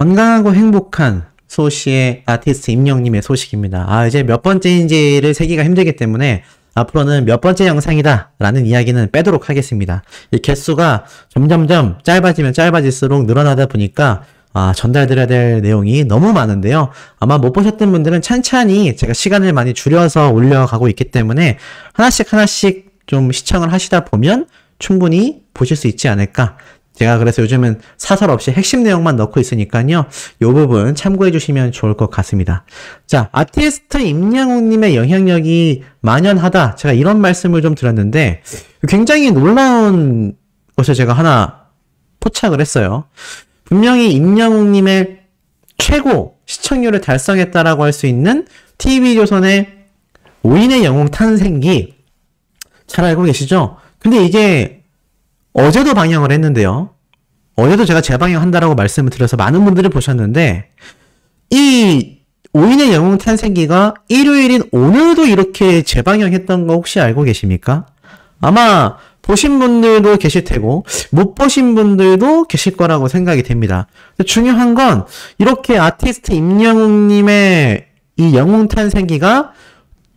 건강하고 행복한 소시의 아티스트 임영님의 소식입니다. 이제 몇 번째인지를 세기가 힘들기 때문에 앞으로는 몇 번째 영상이다 라는 이야기는 빼도록 하겠습니다. 이 개수가 점점점 짧아지면 짧아질수록 늘어나다 보니까 전달드려야 될 내용이 너무 많은데요. 아마 못 보셨던 분들은 찬찬히 제가 시간을 많이 줄여서 올려가고 있기 때문에 하나씩 좀 시청을 하시다 보면 충분히 보실 수 있지 않을까. 제가 그래서 요즘은 사설 없이 핵심 내용만 넣고 있으니까요. 이 부분 참고해 주시면 좋을 것 같습니다. 자, 아티스트 임영웅님의 영향력이 만연하다. 제가 이런 말씀을 좀 드렸는데 굉장히 놀라운 것을 제가 하나 포착을 했어요. 분명히 임영웅님의 최고 시청률을 달성했다라고 할 수 있는 TV조선의 5인의 영웅 탄생기 잘 알고 계시죠? 근데 이게 어제도 방영을 했는데요. 어제도 제가 재방영한다라고 말씀을 드려서 많은 분들이 보셨는데 이 5인의 영웅 탄생기가 일요일인 오늘도 이렇게 재방영했던 거 혹시 알고 계십니까? 아마 보신 분들도 계실 테고 못 보신 분들도 계실 거라고 생각이 됩니다. 중요한 건 이렇게 아티스트 임영웅님의 이 영웅 탄생기가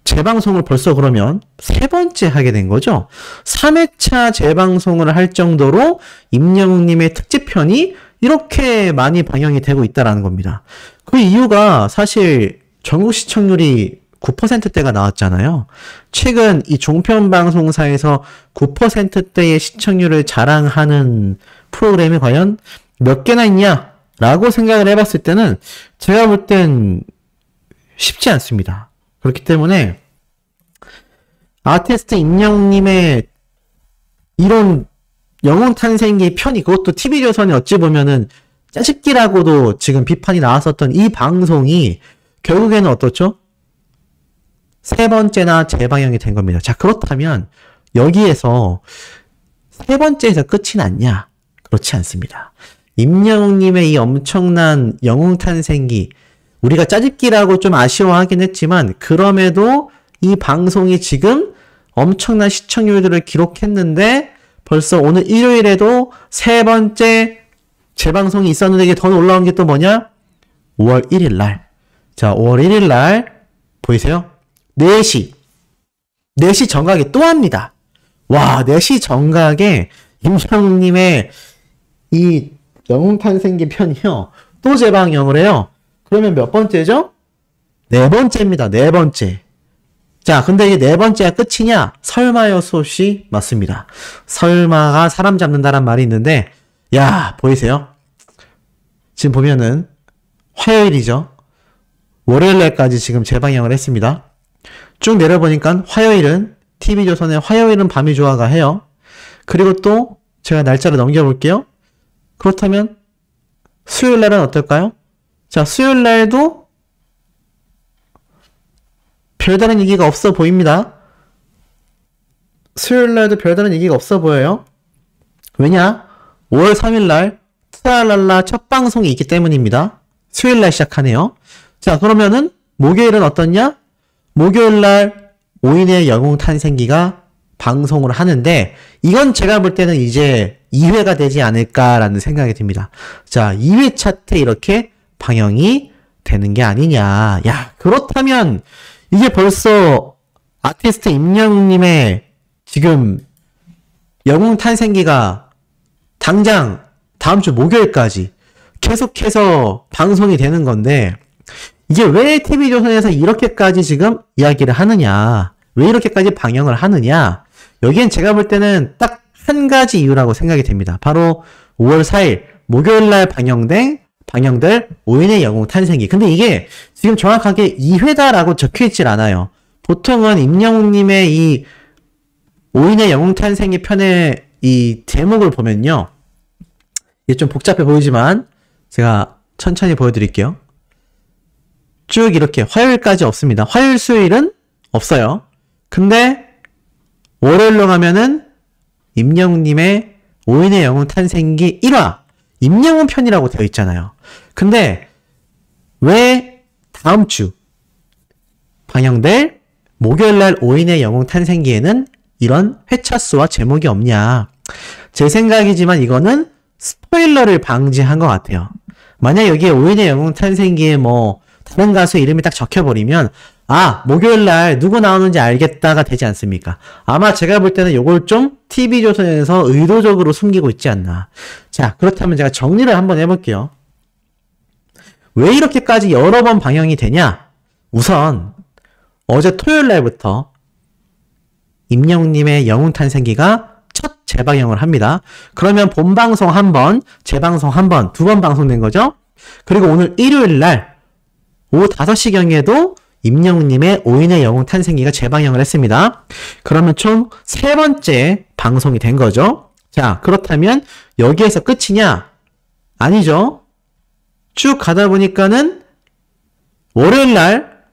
재방송을 벌써 그러면 세 번째 하게 된 거죠. 3회차 재방송을 할 정도로 임영웅님의 특집편이 이렇게 많이 방영이 되고 있다는 겁니다. 그 이유가 사실 전국 시청률이 9%대가 나왔잖아요. 최근 이 종편 방송사에서 9%대의 시청률을 자랑하는 프로그램이 과연 몇 개나 있냐라고 생각을 해봤을 때는 제가 볼 땐 쉽지 않습니다. 그렇기 때문에 아티스트 임영웅님의 이런 영웅 탄생기 편이 그것도 TV조선이 어찌 보면은 짜집기라고도 지금 비판이 나왔었던 이 방송이 결국에는 어떻죠? 세 번째나 재방영이 된 겁니다. 자, 그렇다면 여기에서 세 번째에서 끝이 났냐? 그렇지 않습니다. 임영웅님의 이 엄청난 영웅 탄생기 우리가 짜집기라고 좀 아쉬워하긴 했지만 그럼에도 이 방송이 지금 엄청난 시청률들을 기록했는데 벌써 오늘 일요일에도 세 번째 재방송이 있었는데 이게 더 놀라운 게 또 뭐냐? 5월 1일 날. 자, 5월 1일 날 보이세요? 4시 정각에 또 합니다. 와, 4시 정각에 임영웅님의 이 영웅 탄생기 편이요. 또 재방영을 해요. 그러면 몇 번째죠? 네 번째입니다. 네 번째. 자, 근데 이게 네 번째가 끝이냐? 설마요 소시 맞습니다. 설마가 사람 잡는다란 말이 있는데, 야, 보이세요? 지금 보면은 화요일이죠. 월요일날까지 지금 재방영을 했습니다. 쭉 내려보니까 화요일은 TV조선의 화요일은 밤이 좋아가 해요. 그리고 또 제가 날짜를 넘겨볼게요. 그렇다면 수요일날은 어떨까요? 자, 수요일날도 별다른 얘기가 없어 보입니다. 수요일날도 별다른 얘기가 없어 보여요. 왜냐? 5월 3일날 트랄랄라 첫 방송이 있기 때문입니다. 수요일날 시작하네요. 자, 그러면은 목요일은 어떻냐? 목요일날 5인의 영웅 탄생기가 방송을 하는데 이건 제가 볼 때는 이제 2회가 되지 않을까라는 생각이 듭니다. 자, 2회 차트 이렇게 방영이 되는 게 아니냐. 야, 그렇다면 이게 벌써 아티스트 임영웅님의 지금 영웅 탄생기가 당장 다음 주 목요일까지 계속해서 방송이 되는 건데 이게 왜 TV조선에서 이렇게까지 지금 이야기를 하느냐, 왜 이렇게까지 방영을 하느냐, 여기엔 제가 볼 때는 딱 한 가지 이유라고 생각이 됩니다. 바로 5월 4일 목요일날 방영될 5인의 영웅 탄생기. 근데 이게 지금 정확하게 2회다라고 적혀있질 않아요. 보통은 임영웅님의 이 5인의 영웅 탄생기 편의 이 제목을 보면요, 이게 좀 복잡해 보이지만 제가 천천히 보여드릴게요. 쭉 이렇게 화요일까지 없습니다. 화요일, 수요일은 없어요. 근데 월요일로 가면은 임영웅님의 5인의 영웅 탄생기 1화 임영웅 편이라고 되어 있잖아요. 근데 왜 다음 주 방영될 목요일날 5인의 영웅 탄생기에는 이런 회차수와 제목이 없냐? 제 생각이지만 이거는 스포일러를 방지한 것 같아요. 만약 여기에 오인의 영웅 탄생기에 뭐 다른 가수 이름이 딱 적혀버리면 아, 목요일날 누구 나오는지 알겠다가 되지 않습니까? 아마 제가 볼 때는 요걸 좀 TV조선에서 의도적으로 숨기고 있지 않나. 자, 그렇다면 제가 정리를 한번 해볼게요. 왜 이렇게까지 여러 번 방영이 되냐? 우선 어제 토요일날부터 임영웅님의 영웅탄생기가 첫 재방영을 합니다. 그러면 본방송 한 번, 재방송 한 번, 두 번 방송된 거죠? 그리고 오늘 일요일날 오후 5시경에도 임영웅님의 오인의 영웅 탄생기가 재방영을 했습니다. 그러면 총 3번째 방송이 된 거죠. 자, 그렇다면 여기에서 끝이냐? 아니죠. 쭉 가다 보니까는 월요일날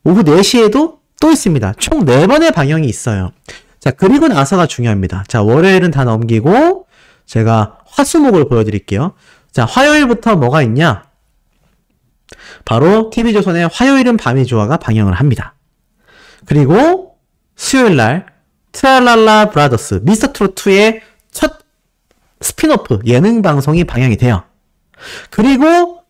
오후 4시에도 또 있습니다. 총 4번의 방영이 있어요. 자, 그리고 나서가 중요합니다. 자, 월요일은 다 넘기고 제가 화수목을 보여드릴게요. 자, 화요일부터 뭐가 있냐? 바로 TV조선의 화요일은 밤이 좋아가 방영을 합니다. 그리고 수요일날 트랄랄라 브라더스 미스터트롯2의 첫 스핀오프 예능 방송이 방영이 돼요. 그리고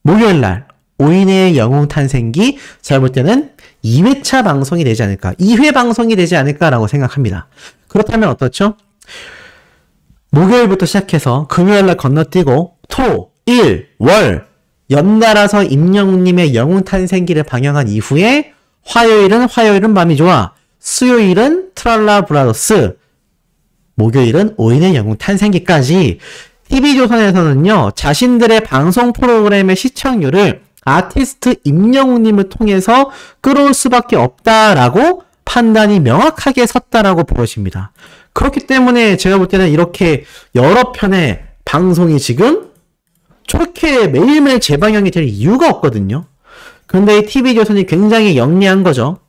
목요일날 오인의 영웅 탄생기 제가 볼 때는 2회차 방송이 되지 않을까, 2회 방송이 되지 않을까라고 생각합니다. 그렇다면 어떻죠? 목요일부터 시작해서 금요일날 건너뛰고 토, 일, 월 연달아서 임영웅님의 영웅 탄생기를 방영한 이후에 화요일은 밤이 좋아, 수요일은 트랄라 브라더스, 목요일은 오인의 영웅 탄생기까지 TV조선에서는요, 자신들의 방송 프로그램의 시청률을 아티스트 임영웅님을 통해서 끌어올 수밖에 없다라고 판단이 명확하게 섰다라고 보여집니다. 그렇기 때문에 제가 볼 때는 이렇게 여러 편의 방송이 지금 저렇게 매일매일 재방영이 될 이유가 없거든요. 그런데 이 TV조선이 굉장히 영리한 거죠.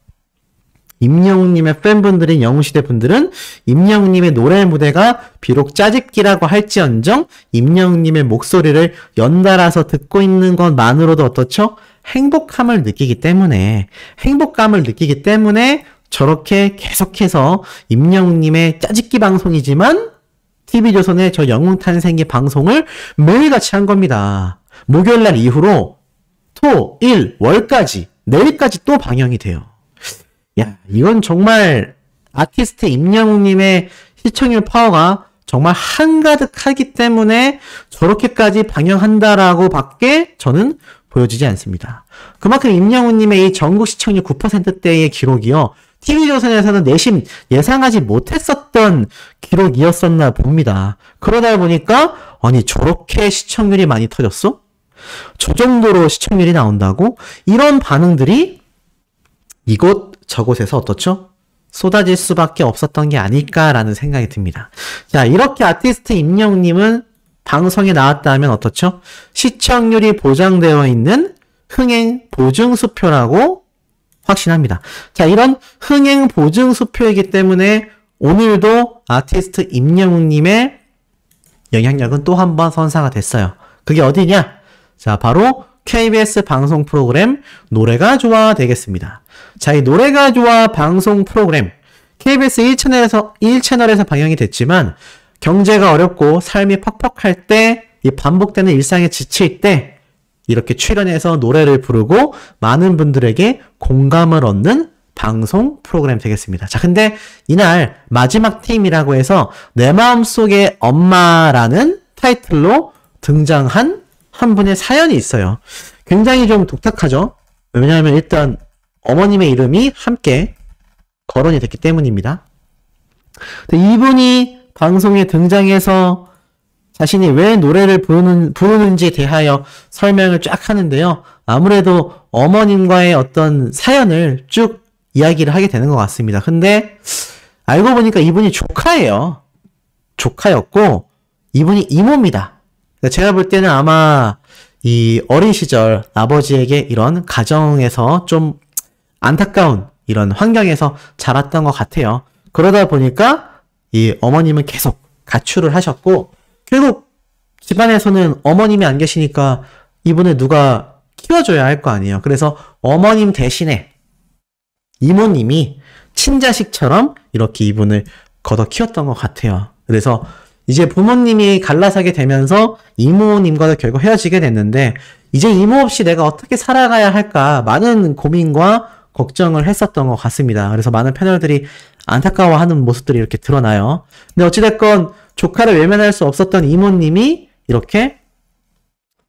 임영웅님의 팬분들인 영웅시대 분들은 임영웅님의 노래 무대가 비록 짜집기라고 할지언정 임영웅님의 목소리를 연달아서 듣고 있는 것만으로도 어떻죠? 행복감을 느끼기 때문에 저렇게 계속해서 임영웅님의 짜집기 방송이지만 TV조선의 저 영웅탄생기 방송을 매일같이 한 겁니다. 목요일날 이후로 토, 일, 월까지 내일까지 또 방영이 돼요. 야, 이건 정말 아티스트 임영웅님의 시청률 파워가 정말 한가득하기 때문에 저렇게까지 방영한다라고 밖에 저는 보여지지 않습니다. 그만큼 임영웅님의 이 전국 시청률 9%대의 기록이요, TV조선에서는 내심 예상하지 못했었던 기록이었었나 봅니다. 그러다 보니까 아니 저렇게 시청률이 많이 터졌어? 저 정도로 시청률이 나온다고? 이런 반응들이 이곳 저곳에서 어떻죠? 쏟아질 수밖에 없었던 게 아닐까라는 생각이 듭니다. 자, 이렇게 아티스트 임영웅님은 방송에 나왔다면 어떻죠? 시청률이 보장되어 있는 흥행 보증수표라고 확신합니다. 자, 이런 흥행 보증수표이기 때문에 오늘도 아티스트 임영웅님의 영향력은 또 한 번 선사가 됐어요. 그게 어디냐? 자, 바로 KBS 방송 프로그램 노래가 좋아 되겠습니다. 자, 이 노래가 좋아 방송 프로그램 KBS 1채널에서 방영이 됐지만 경제가 어렵고 삶이 퍽퍽할 때, 이 반복되는 일상에 지칠 때 이렇게 출연해서 노래를 부르고 많은 분들에게 공감을 얻는 방송 프로그램 되겠습니다. 자, 근데 이날 마지막 팀이라고 해서 내 마음속의 엄마라는 타이틀로 등장한 한 분의 사연이 있어요. 굉장히 좀 독특하죠? 왜냐하면 일단 어머님의 이름이 함께 거론이 됐기 때문입니다. 이분이 방송에 등장해서 자신이 왜 노래를 부르는지에 대하여 설명을 쫙 하는데요. 아무래도 어머님과의 어떤 사연을 쭉 이야기를 하게 되는 것 같습니다. 근데 알고 보니까 이분이 조카예요. 조카였고 이분이 이모입니다. 제가 볼 때는 아마 이 어린 시절 아버지에게 이런 가정에서 좀 안타까운 이런 환경에서 자랐던 것 같아요. 그러다 보니까 이 어머님은 계속 가출을 하셨고 결국 집안에서는 어머님이 안 계시니까 이분을 누가 키워줘야 할 거 아니에요. 그래서 어머님 대신에 이모님이 친자식처럼 이렇게 이분을 걷어 키웠던 것 같아요. 그래서 이제 부모님이 갈라서게 되면서 이모님과도 결국 헤어지게 됐는데 이제 이모 없이 내가 어떻게 살아가야 할까 많은 고민과 걱정을 했었던 것 같습니다. 그래서 많은 패널들이 안타까워하는 모습들이 이렇게 드러나요. 근데 어찌됐건 조카를 외면할 수 없었던 이모님이 이렇게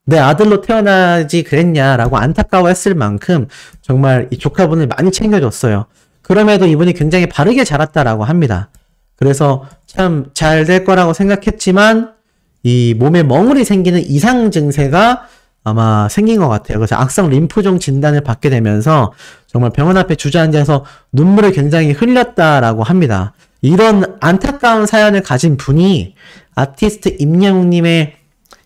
내 아들로 태어나지 그랬냐라고 안타까워했을 만큼 정말 이 조카분을 많이 챙겨줬어요. 그럼에도 이분이 굉장히 바르게 자랐다라고 합니다. 그래서 참 잘 될 거라고 생각했지만 이 몸에 멍울이 생기는 이상 증세가 아마 생긴 것 같아요. 그래서 악성 림프종 진단을 받게 되면서 정말 병원 앞에 주저앉아서 눈물을 굉장히 흘렸다라고 합니다. 이런 안타까운 사연을 가진 분이 아티스트 임영웅님의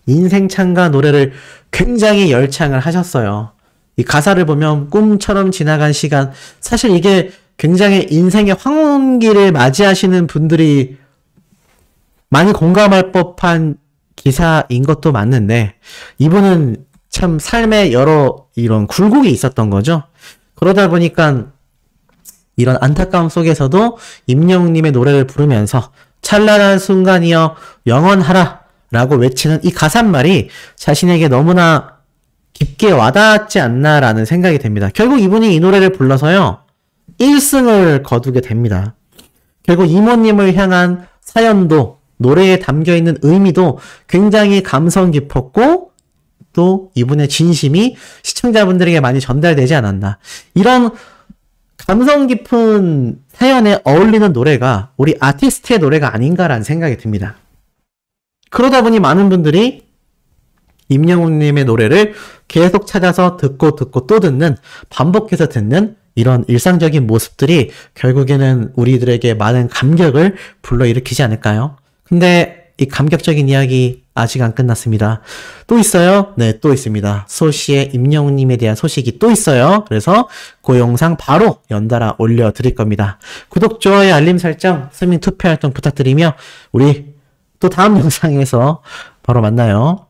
인생 찬가 노래를 굉장히 열창을 하셨어요. 이 가사를 보면 꿈처럼 지나간 시간, 사실 이게 굉장히 인생의 황혼기를 맞이하시는 분들이 많이 공감할 법한 기사인 것도 맞는데 이분은 참 삶에 여러 이런 굴곡이 있었던 거죠. 그러다 보니까 이런 안타까움 속에서도 임영웅님의 노래를 부르면서 찬란한 순간이여 영원하라 라고 외치는 이 가사말이 자신에게 너무나 깊게 와닿지 않나라는 생각이 됩니다. 결국 이분이 이 노래를 불러서요 1승을 거두게 됩니다. 결국 이모님을 향한 사연도 노래에 담겨있는 의미도 굉장히 감성 깊었고 또 이분의 진심이 시청자분들에게 많이 전달되지 않았나. 이런 감성 깊은 사연에 어울리는 노래가 우리 아티스트의 노래가 아닌가라는 생각이 듭니다. 그러다 보니 많은 분들이 임영웅님의 노래를 계속 찾아서 듣고 또 듣는, 반복해서 듣는 이런 일상적인 모습들이 결국에는 우리들에게 많은 감격을 불러일으키지 않을까요? 근데 이 감격적인 이야기 아직 안 끝났습니다. 또 있어요? 네, 또 있습니다. 소시의 임영웅님에 대한 소식이 또 있어요. 그래서 그 영상 바로 연달아 올려드릴 겁니다. 구독, 좋아요, 알림 설정, 스밍 투표 활동 부탁드리며 우리 또 다음 영상에서 바로 만나요.